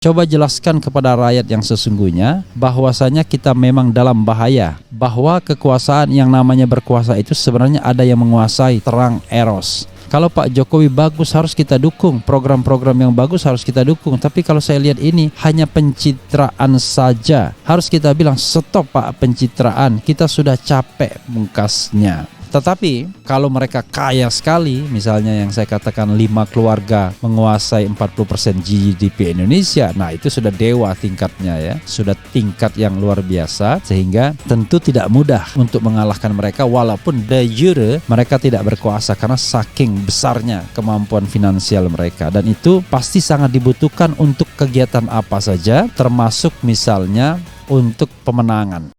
Coba jelaskan kepada rakyat yang sesungguhnya bahwasanya kita memang dalam bahaya, bahwa kekuasaan yang namanya berkuasa itu sebenarnya ada yang menguasai, terang eros. Kalau Pak Jokowi bagus harus kita dukung, program-program yang bagus harus kita dukung. Tapi kalau saya lihat ini hanya pencitraan saja, harus kita bilang stop Pak pencitraan, kita sudah capek mungkasnya. Tetapi kalau mereka kaya sekali, misalnya yang saya katakan 5 keluarga menguasai 40% GDP Indonesia, nah itu sudah dewa tingkatnya ya, sudah tingkat yang luar biasa, sehingga tentu tidak mudah untuk mengalahkan mereka walaupun de jure mereka tidak berkuasa karena saking besarnya kemampuan finansial mereka, dan itu pasti sangat dibutuhkan untuk kegiatan apa saja, termasuk misalnya untuk pemenangan.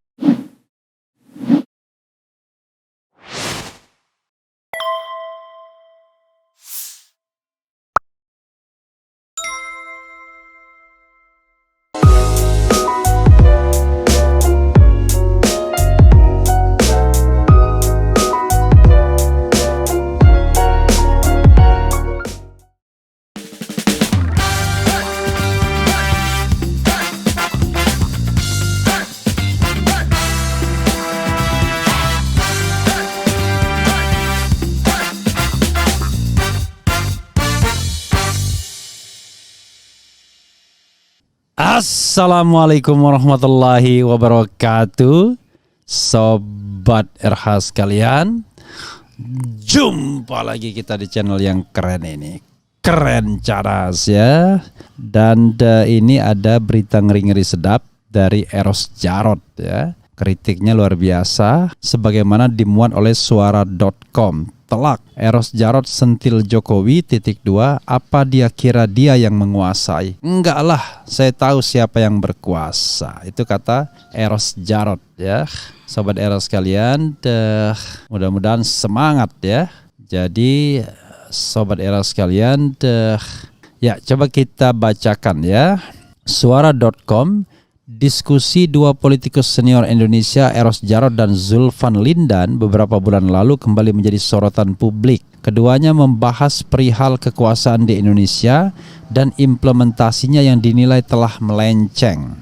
Assalamualaikum warahmatullahi wabarakatuh, Sobat RH sekalian. Jumpa lagi kita di channel yang keren ini, keren caras ya. Dan ini ada berita ngeri-ngeri sedap dari Eros Djarot ya. Kritiknya luar biasa, sebagaimana dimuat oleh suara.com. Telak, Eros Djarot sentil Jokowi, .2, apa dia kira dia yang menguasai? Enggak lah, saya tahu siapa yang berkuasa. Itu kata Eros Djarot ya. Sobat Eros sekalian, mudah-mudahan semangat ya. Jadi Sobat Eros sekalian, ya coba kita bacakan ya. Suara.com. Diskusi dua politikus senior Indonesia, Eros Djarot dan Zulfan Lindan, beberapa bulan lalu kembali menjadi sorotan publik. Keduanya membahas perihal kekuasaan di Indonesia dan implementasinya yang dinilai telah melenceng.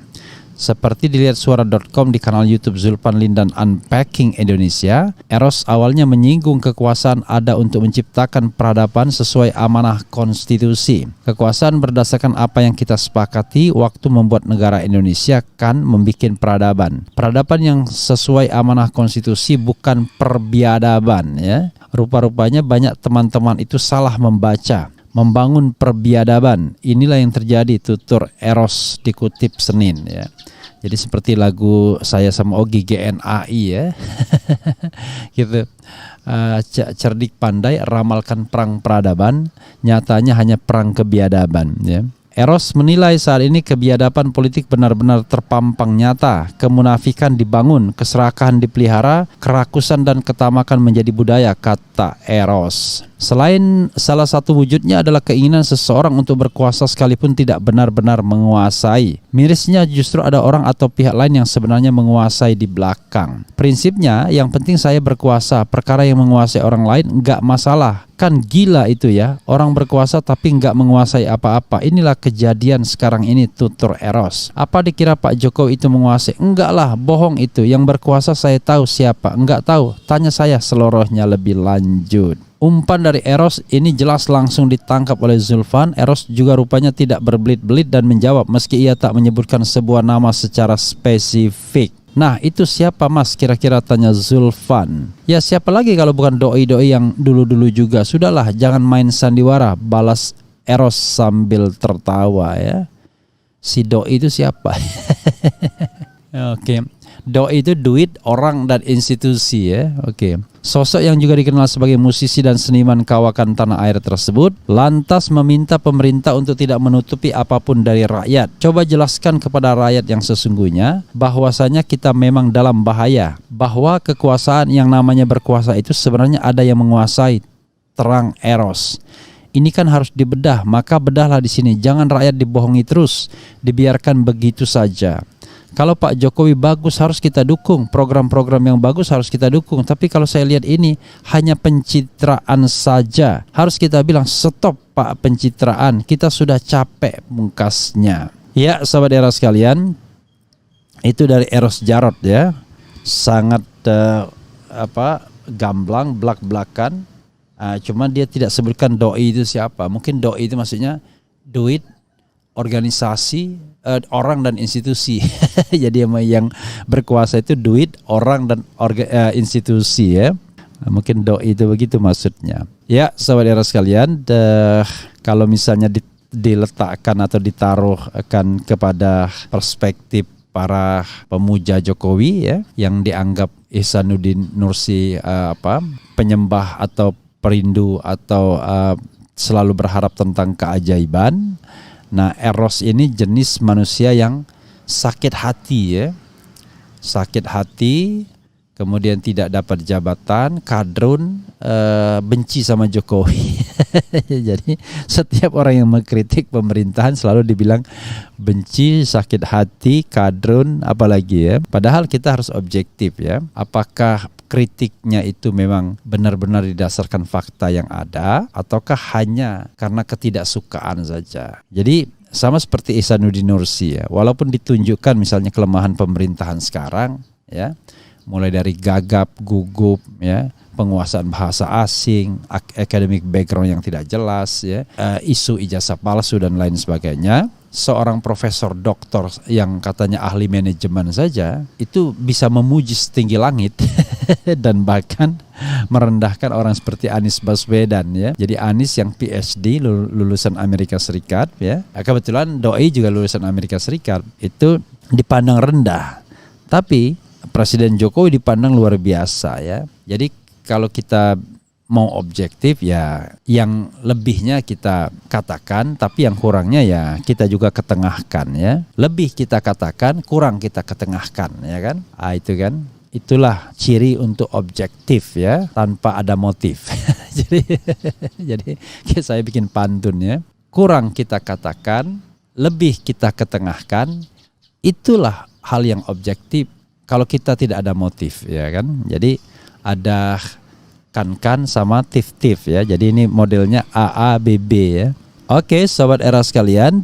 Seperti dilihat suara.com di kanal YouTube Zulfan Lindan Unpacking Indonesia, Eros awalnya menyinggung kekuasaan ada untuk menciptakan peradaban sesuai amanah konstitusi. Kekuasaan berdasarkan apa yang kita sepakati waktu membuat negara Indonesia kan membuat peradaban. Peradaban yang sesuai amanah konstitusi, bukan perbiadaban ya. Rupa-rupanya banyak teman-teman itu salah membaca. Membangun perbiadaban, inilah yang terjadi, tutur Eros dikutip Senin ya. Jadi seperti lagu saya sama Ogi GNAI ya. Gitu. Cerdik pandai ramalkan perang peradaban, nyatanya hanya perang kebiadaban ya. Eros menilai saat ini kebiadaban politik benar-benar terpampang nyata, kemunafikan dibangun, keserakahan dipelihara, kerakusan dan ketamakan menjadi budaya, kata Eros. Selain salah satu wujudnya adalah keinginan seseorang untuk berkuasa sekalipun tidak benar-benar menguasai. Mirisnya justru ada orang atau pihak lain yang sebenarnya menguasai di belakang. Prinsipnya yang penting saya berkuasa, perkara yang menguasai orang lain enggak masalah. Kan gila itu ya, orang berkuasa tapi enggak menguasai apa-apa. Inilah kejadian sekarang ini, tutur Eros. Apa dikira Pak Jokowi itu menguasai? Enggak lah, bohong itu. Yang berkuasa saya tahu siapa. Enggak tahu, tanya saya seluruhnya lebih lanjut. Umpan dari Eros ini jelas langsung ditangkap oleh Zulfan. Eros juga rupanya tidak berbelit-belit dan menjawab meski ia tak menyebutkan sebuah nama secara spesifik. Nah itu siapa mas kira-kira, tanya Zulfan. Ya siapa lagi kalau bukan doi-doi yang dulu-dulu juga. Sudahlah jangan main sandiwara, balas Eros sambil tertawa ya. Si doi itu siapa? Oke. Doi itu duit, orang, dan institusi ya. Oke. Sosok yang juga dikenal sebagai musisi dan seniman kawakan tanah air tersebut lantas meminta pemerintah untuk tidak menutupi apapun dari rakyat. Coba jelaskan kepada rakyat yang sesungguhnya bahwasanya kita memang dalam bahaya, bahwa kekuasaan yang namanya berkuasa itu sebenarnya ada yang menguasai, terang Eros. Ini kan harus dibedah, maka bedahlah di sini. Jangan rakyat dibohongi terus, dibiarkan begitu saja. Kalau Pak Jokowi bagus harus kita dukung, program-program yang bagus harus kita dukung. Tapi kalau saya lihat ini hanya pencitraan saja, harus kita bilang stop Pak pencitraan, kita sudah capek mungkasnya. Ya, sobat Eros sekalian, itu dari Eros Jarot ya. Sangat gamblang, belak-belakan. Cuma dia tidak sebutkan doi itu siapa. Mungkin doi itu maksudnya duit, organisasi, orang dan institusi. Jadi yang berkuasa itu duit, orang dan institusi ya. Mungkin doi itu begitu maksudnya. Ya, sobat Eros sekalian, kalau misalnya diletakkan atau ditaruhkan kepada perspektif para pemuja Jokowi ya, yang dianggap Ihsanuddin Nursi penyembah atau perindu atau selalu berharap tentang keajaiban. Nah, Eros ini jenis manusia yang sakit hati ya. Sakit hati, kemudian tidak dapat jabatan, kadrun, benci sama Jokowi. Jadi setiap orang yang mengkritik pemerintahan selalu dibilang benci, sakit hati, kadrun, apalagi ya. Padahal kita harus objektif ya. Apakah kritiknya itu memang benar-benar didasarkan fakta yang ada, ataukah hanya karena ketidaksukaan saja. Jadi sama seperti Ihsanuddin Nursi ya. Walaupun ditunjukkan misalnya kelemahan pemerintahan sekarang ya, mulai dari gagap, gugup ya, penguasaan bahasa asing, academic background yang tidak jelas ya, isu ijazah palsu dan lain sebagainya. Seorang profesor doktor yang katanya ahli manajemen saja itu bisa memuji setinggi langit dan bahkan merendahkan orang seperti Anies Baswedan ya. Jadi Anies yang PhD lulusan Amerika Serikat ya, kebetulan doi juga lulusan Amerika Serikat, itu dipandang rendah. Tapi Presiden Jokowi dipandang luar biasa ya. Jadi kalau kita mau objektif ya, yang lebihnya kita katakan, tapi yang kurangnya ya kita juga ketengahkan ya. Lebih kita katakan, kurang kita ketengahkan ya kan. Itu kan, itulah ciri untuk objektif ya, tanpa ada motif. jadi saya bikin pantun ya. Kurang kita katakan, lebih kita ketengahkan, itulah hal yang objektif kalau kita tidak ada motif ya kan. Jadi ada kan sama tif ya. Jadi ini modelnya AABB ya. Oke, sobat era sekalian,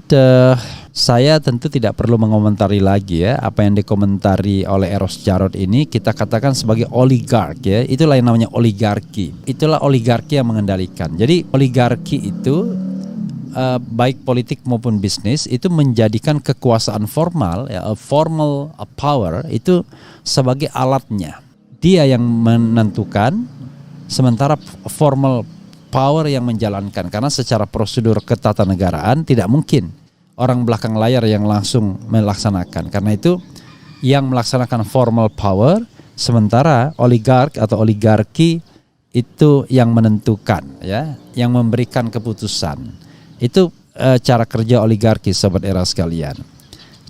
saya tentu tidak perlu mengomentari lagi ya apa yang dikomentari oleh Eros Jarot ini. Kita katakan sebagai oligark ya. Itulah yang namanya oligarki. Itulah oligarki yang mengendalikan. Jadi oligarki itu baik politik maupun bisnis itu menjadikan kekuasaan formal ya, formal power itu sebagai alatnya. Dia yang menentukan, sementara formal power yang menjalankan. Karena secara prosedur ketatanegaraan tidak mungkin orang belakang layar yang langsung melaksanakan. Karena itu yang melaksanakan formal power, sementara oligark atau oligarki itu yang menentukan ya, yang memberikan keputusan. Itu cara kerja oligarki, sobat era sekalian.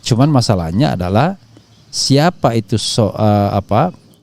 Cuman masalahnya adalah siapa itu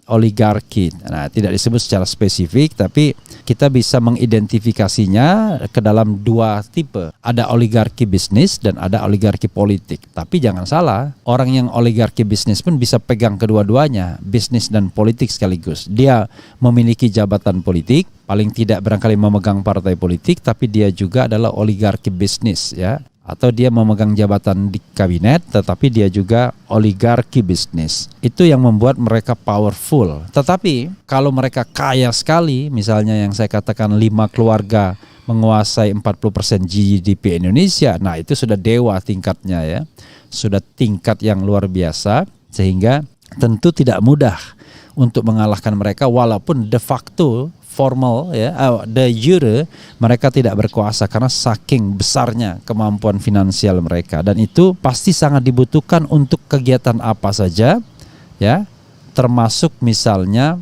oligarki. Nah, tidak disebut secara spesifik, tapi kita bisa mengidentifikasinya ke dalam dua tipe. Ada oligarki bisnis dan ada oligarki politik. Tapi jangan salah, orang yang oligarki bisnis pun bisa pegang kedua-duanya, bisnis dan politik sekaligus. Dia memiliki jabatan politik, paling tidak barangkali memegang partai politik, tapi dia juga adalah oligarki bisnis ya. Atau dia memegang jabatan di kabinet, tetapi dia juga oligarki bisnis. Itu yang membuat mereka powerful. Tetapi kalau mereka kaya sekali, misalnya yang saya katakan 5 keluarga menguasai 40% GDP Indonesia, nah itu sudah dewa tingkatnya ya. Sudah tingkat yang luar biasa, sehingga tentu tidak mudah untuk mengalahkan mereka, walaupun de facto formal ya, de jure mereka tidak berkuasa karena saking besarnya kemampuan finansial mereka, dan itu pasti sangat dibutuhkan untuk kegiatan apa saja ya, termasuk misalnya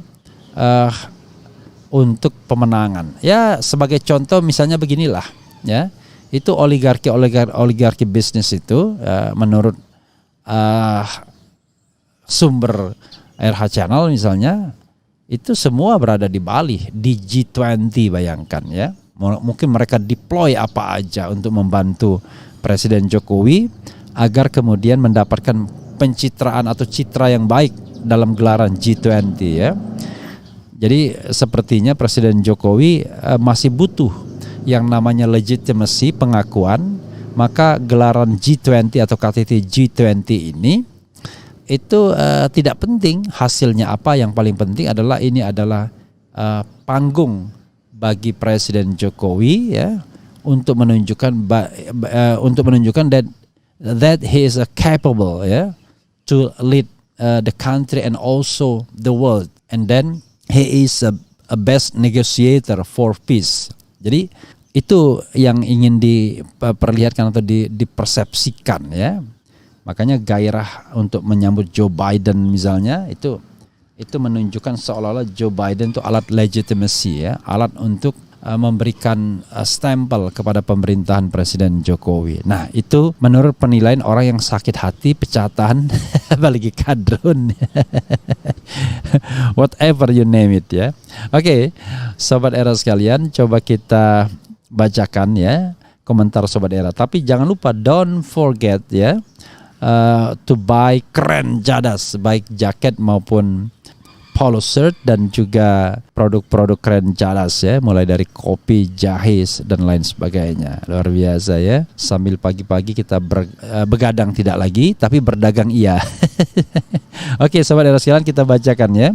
untuk pemenangan ya. Sebagai contoh misalnya beginilah ya, itu oligarki bisnis itu menurut sumber RH Channel misalnya, itu semua berada di Bali, di G20, bayangkan ya. Mungkin mereka deploy apa aja untuk membantu Presiden Jokowi agar kemudian mendapatkan pencitraan atau citra yang baik dalam gelaran G20 ya. Jadi sepertinya Presiden Jokowi masih butuh yang namanya legitimacy, pengakuan maka gelaran G20 atau KTT G20 ini itu tidak penting hasilnya apa, yang paling penting adalah ini adalah panggung bagi Presiden Jokowi ya untuk menunjukkan that he is capable ya to lead the country and also the world, and then he is a best negotiator for peace. Jadi itu yang ingin diperlihatkan atau dipersepsikan ya. Makanya gairah untuk menyambut Joe Biden misalnya itu menunjukkan seolah-olah Joe Biden itu alat legitimacy ya, alat untuk memberikan stempel kepada pemerintahan Presiden Jokowi. Nah, itu menurut penilaian orang yang sakit hati, pecatan, apalagi kadrun. Whatever you name it ya. Oke, Sobat Era sekalian, coba kita bacakan ya komentar Sobat Era. Tapi jangan lupa, don't forget ya, to buy keren jadas, baik jaket maupun polo shirt dan juga produk-produk keren jadas ya, mulai dari kopi, jahe dan lain sebagainya. Luar biasa ya. Sambil pagi-pagi kita begadang tidak lagi, tapi berdagang iya. Oke, Sobat Era sekalian, kita bacakan ya.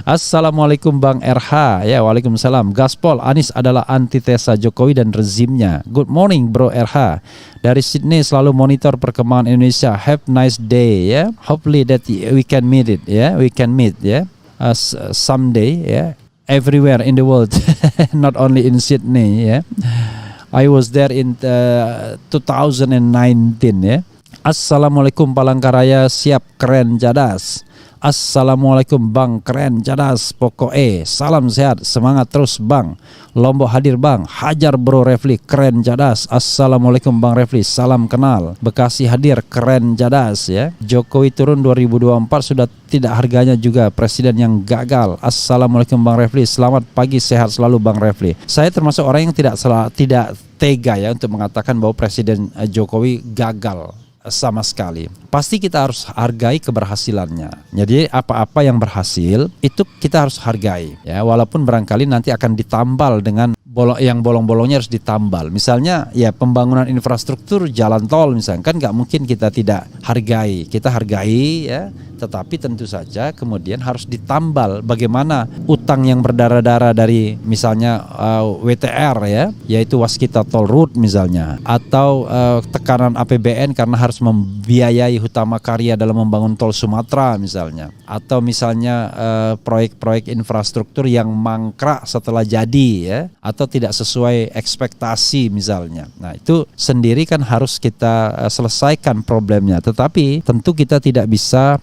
Assalamualaikum Bang RH ya. Waalaikumsalam. Gaspol, Anies adalah antitesa Jokowi dan rezimnya. Good morning Bro RH. Dari Sydney selalu monitor perkembangan Indonesia. Have nice day ya. Hopefully that we can meet it ya. We can meet ya. Someday ya. Everywhere in the world. Not only in Sydney ya. I was there in 2019 ya. Assalamualaikum Palangkaraya, siap keren jadas. Assalamualaikum Bang, keren jadas pokoknya. Salam sehat, semangat terus Bang. Lombok hadir Bang, hajar Bro Refli, keren jadas. Assalamualaikum Bang Refli, salam kenal. Bekasi hadir, keren jadas ya. Jokowi turun 2024 sudah tidak harganya juga, presiden yang gagal. Assalamualaikum Bang Refli, selamat pagi, sehat selalu Bang Refli. Saya termasuk orang yang tidak tega ya untuk mengatakan bahwa Presiden Jokowi gagal sama sekali. Pasti kita harus hargai keberhasilannya. Jadi apa-apa yang berhasil itu kita harus hargai ya, walaupun barangkali nanti akan ditambal dengan bolong-bolongnya harus ditambal. Misalnya ya pembangunan infrastruktur jalan tol misalnya, kan nggak mungkin kita tidak hargai. Kita hargai ya, tetapi tentu saja kemudian harus ditambal bagaimana utang yang berdarah-darah dari misalnya WTR ya, yaitu Waskita Toll Road misalnya, atau tekanan APBN karena harus membiayai Hutama Karya dalam membangun tol Sumatera misalnya, atau misalnya proyek-proyek infrastruktur yang mangkrak setelah jadi ya, atau tidak sesuai ekspektasi misalnya. Nah, itu sendiri kan harus kita selesaikan problemnya. Tetapi tentu kita tidak bisa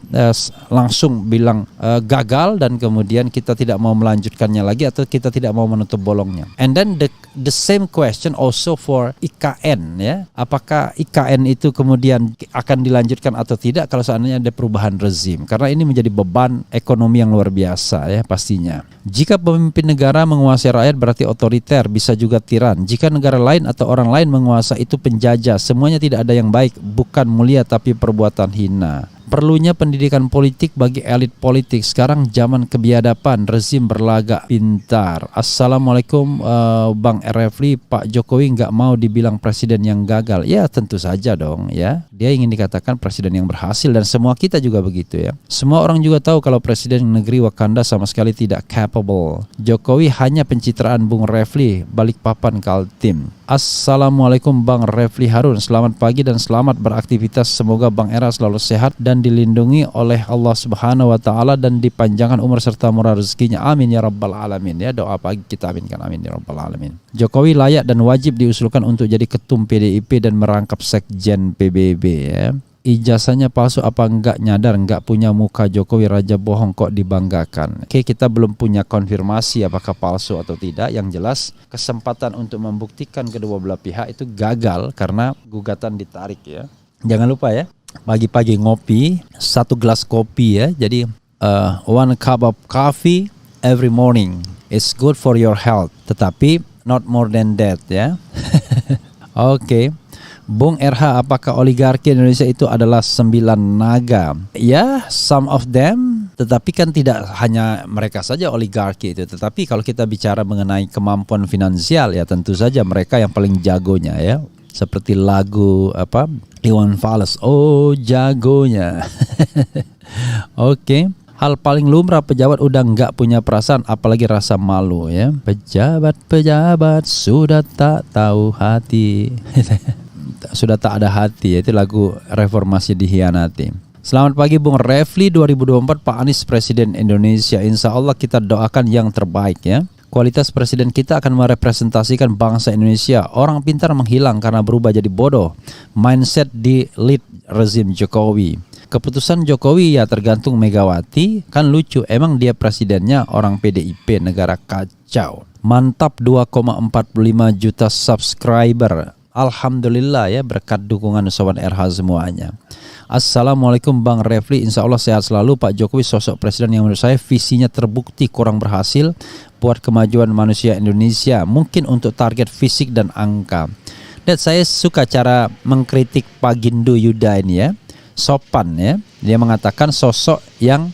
langsung bilang gagal dan kemudian kita tidak mau melanjutkannya lagi atau kita tidak mau menutup bolongnya. And then the same question also for IKN ya. Apakah IKN itu kemudian akan dilanjutkan atau tidak kalau seandainya ada perubahan rezim? Karena ini menjadi beban ekonomi yang luar biasa ya pastinya. Jika pemimpin negara menguasai rakyat berarti otoriter, bisa juga tiran. Jika negara lain atau orang lain menguasai itu penjajah. Semuanya tidak ada yang baik, bukan mulia tapi perbuatan hina. Perlunya pendidikan politik bagi elit politik. Sekarang zaman kebiadaban, rezim berlagak pintar. Assalamualaikum Bang Refli, Pak Jokowi nggak mau dibilang presiden yang gagal. Ya tentu saja dong ya. Dia ingin dikatakan presiden yang berhasil dan semua kita juga begitu ya. Semua orang juga tahu kalau presiden negeri Wakanda sama sekali tidak capable. Jokowi hanya pencitraan Bung Refli, Balikpapan Kaltim. Assalamualaikum Bang Refli Harun, selamat pagi dan selamat beraktivitas. Semoga Bang Era selalu sehat dan dilindungi oleh Allah Subhanahu wa taala dan dipanjangkan umur serta murah rezekinya. Amin ya rabbal alamin. Ya, doa pagi kita aminkan, amin ya rabbal alamin. Jokowi layak dan wajib diusulkan untuk jadi ketum PDIP dan merangkap sekjen PBB ya. Ijazahnya palsu apa enggak, nyadar enggak punya muka Jokowi raja bohong kok dibanggakan. Oke, kita belum punya konfirmasi apakah palsu atau tidak. Yang jelas kesempatan untuk membuktikan kedua belah pihak itu gagal karena gugatan ditarik ya. Jangan lupa ya, pagi-pagi ngopi, 1 gelas kopi ya. Jadi 1 cup of coffee every morning. It's good for your health, tetapi not more than that ya. Oke. Bung RH, apakah oligarki Indonesia itu adalah 9 naga? Ya, some of them, tetapi kan tidak hanya mereka saja oligarki itu. Tetapi kalau kita bicara mengenai kemampuan finansial, ya tentu saja mereka yang paling jagonya ya. Seperti lagu Iwan Fals, oh jagonya. Oke. Hal paling lumrah pejabat udah nggak punya perasaan, apalagi rasa malu ya. Pejabat sudah tak tahu hati. Sudah tak ada hati, itu lagu Reformasi Dikhianati. Selamat pagi Bung Refli, 2024 Pak Anies Presiden Indonesia. Insya Allah kita doakan yang terbaik ya. Kualitas presiden kita akan merepresentasikan bangsa Indonesia. Orang pintar menghilang karena berubah jadi bodoh. Mindset di lead rezim Jokowi. Keputusan Jokowi ya tergantung Megawati. Kan lucu, emang dia presidennya orang PDIP, negara kacau. Mantap, 2,45 juta subscriber. Alhamdulillah ya, berkat dukungan Sobat RH semuanya. Assalamualaikum Bang Refli, insya Allah sehat selalu. Pak Jokowi sosok presiden yang menurut saya visinya terbukti kurang berhasil buat kemajuan manusia Indonesia. Mungkin untuk target fisik dan angka. Dan saya suka cara mengkritik Pak Gindu Yuda ini ya. Sopan ya, dia mengatakan sosok yang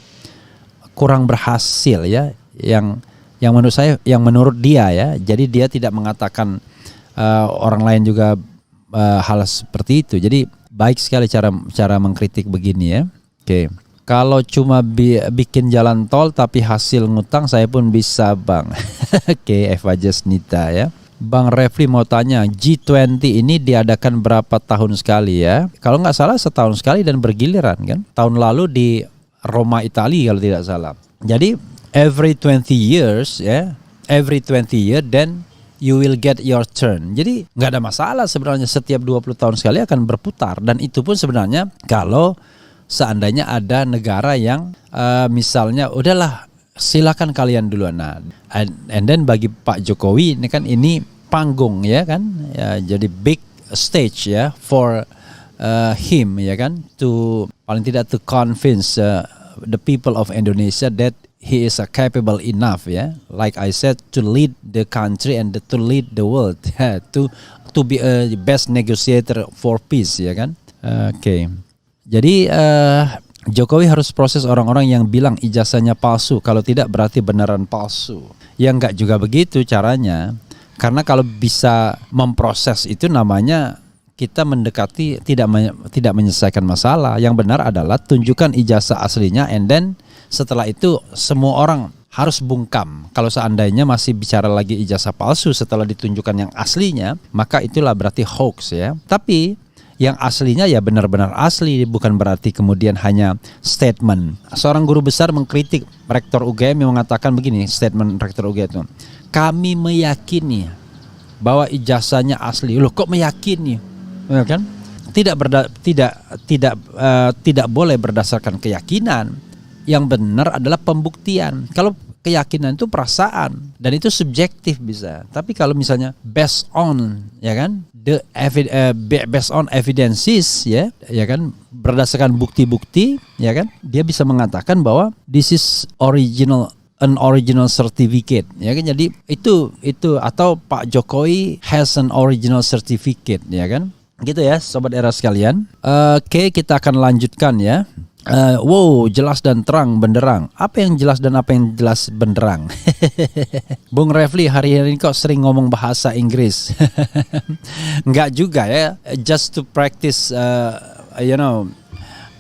kurang berhasil ya, yang menurut saya, yang menurut dia ya, jadi dia tidak mengatakan orang lain juga hal seperti itu. Jadi baik sekali cara mengkritik begini ya. Oke. Kalau cuma bikin jalan tol tapi hasil ngutang saya pun bisa Bang. Oke, Eva Jasnita ya. Bang Refli mau tanya, G20 ini diadakan berapa tahun sekali ya? Kalau nggak salah setahun sekali dan bergiliran kan? Tahun lalu di Roma, Italia kalau tidak salah. Jadi every 20 years ya, every 20 year then you will get your turn. Jadi nggak ada masalah sebenarnya, setiap 20 tahun sekali akan berputar. Dan itu pun sebenarnya kalau seandainya ada negara yang misalnya udahlah silakan kalian duluan. Nah, and then bagi Pak Jokowi ini kan ini panggung ya kan, ya, jadi big stage ya for him ya kan, to paling tidak to convince the people of Indonesia that he is capable enough ya, like I said, to lead the country and to lead the world, to be a best negotiator for peace ya kan. Oke. Jadi Jokowi harus proses orang-orang yang bilang ijazahnya palsu. Kalau tidak berarti beneran palsu. Ya enggak juga begitu caranya. Karena kalau bisa memproses itu namanya kita mendekati tidak menyelesaikan masalah. Yang benar adalah tunjukkan ijazah aslinya, and then setelah itu semua orang harus bungkam. Kalau seandainya masih bicara lagi ijazah palsu setelah ditunjukkan yang aslinya, maka itulah berarti hoax ya. Tapi yang aslinya ya benar-benar asli, bukan berarti kemudian hanya statement. Seorang guru besar mengkritik rektor UGM yang mengatakan begini, statement rektor UGM itu, kami meyakini bahwa ijazahnya asli. Loh kok meyakini? Ya kan? Tidak boleh berdasarkan keyakinan. Yang benar adalah pembuktian. Kalau keyakinan itu perasaan dan itu subjektif bisa. Tapi kalau misalnya based on ya kan, based on evidences ya kan, berdasarkan bukti-bukti ya kan, dia bisa mengatakan bahwa this is an original certificate ya kan. Jadi itu atau Pak Jokowi has an original certificate ya kan. Gitu ya Sobat Era sekalian. Oke, kita akan lanjutkan ya. Wow, jelas dan terang benderang. Apa yang jelas dan apa yang jelas benderang? Bung Refli hari ini kok sering ngomong bahasa Inggris? Enggak juga ya. Just to practice,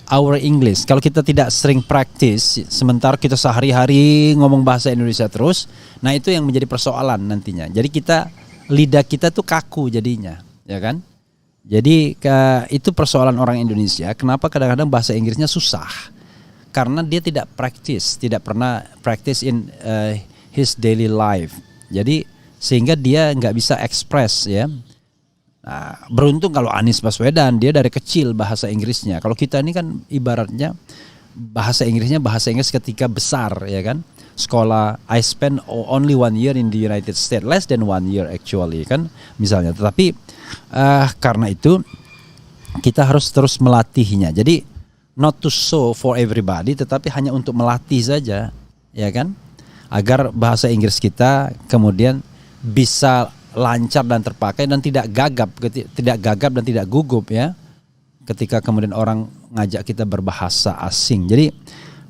our English. Kalau kita tidak sering practice, sementara kita sehari-hari ngomong bahasa Indonesia terus, nah itu yang menjadi persoalan nantinya. Jadi lidah kita tuh kaku jadinya, ya kan? Jadi itu persoalan orang Indonesia. Kenapa kadang-kadang bahasa Inggrisnya susah? Karena dia tidak pernah practice in his daily life. Jadi sehingga dia nggak bisa express ya. Nah, beruntung kalau Anies Baswedan dia dari kecil bahasa Inggrisnya. Kalau kita ini kan ibaratnya bahasa Inggris ketika besar ya kan. Sekolah, I spend only 1 year in the United States, less than 1 year actually kan misalnya. Tetapi karena itu kita harus terus melatihnya. Jadi not to show for everybody, tetapi hanya untuk melatih saja, ya kan? Agar bahasa Inggris kita kemudian bisa lancar dan terpakai dan tidak gagap dan tidak gugup ya. Ketika kemudian orang ngajak kita berbahasa asing. Jadi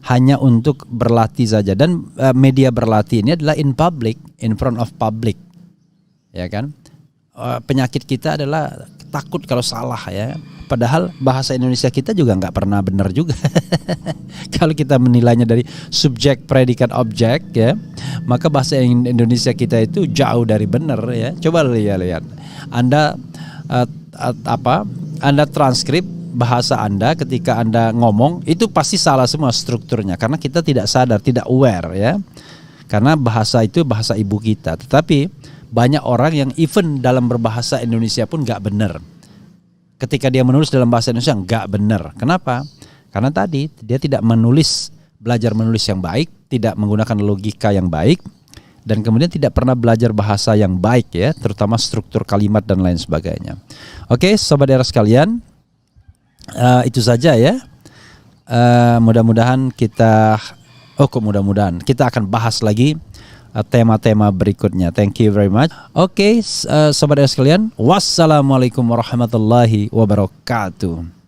hanya untuk berlatih saja, dan media berlatih ini adalah in public, in front of public, ya kan? Penyakit kita adalah takut kalau salah ya. Padahal bahasa Indonesia kita juga nggak pernah benar juga. Kalau kita menilainya dari subjek, predikat, objek ya, maka bahasa Indonesia kita itu jauh dari benar ya. Coba lihat. Anda Anda transkrip bahasa Anda ketika Anda ngomong itu pasti salah semua strukturnya karena kita tidak sadar, tidak aware ya. Karena bahasa itu bahasa ibu kita. Tetapi banyak orang yang even dalam berbahasa Indonesia pun nggak benar. Ketika dia menulis dalam bahasa Indonesia nggak benar. Kenapa? Karena tadi dia tidak belajar menulis yang baik, tidak menggunakan logika yang baik, dan kemudian tidak pernah belajar bahasa yang baik ya, terutama struktur kalimat dan lain sebagainya. Oke, sobat era sekalian, itu saja ya. Mudah-mudahan kita akan bahas lagi tema-tema berikutnya. Thank you very much. Oke, sobat sekalian, wassalamualaikum warahmatullahi wabarakatuh.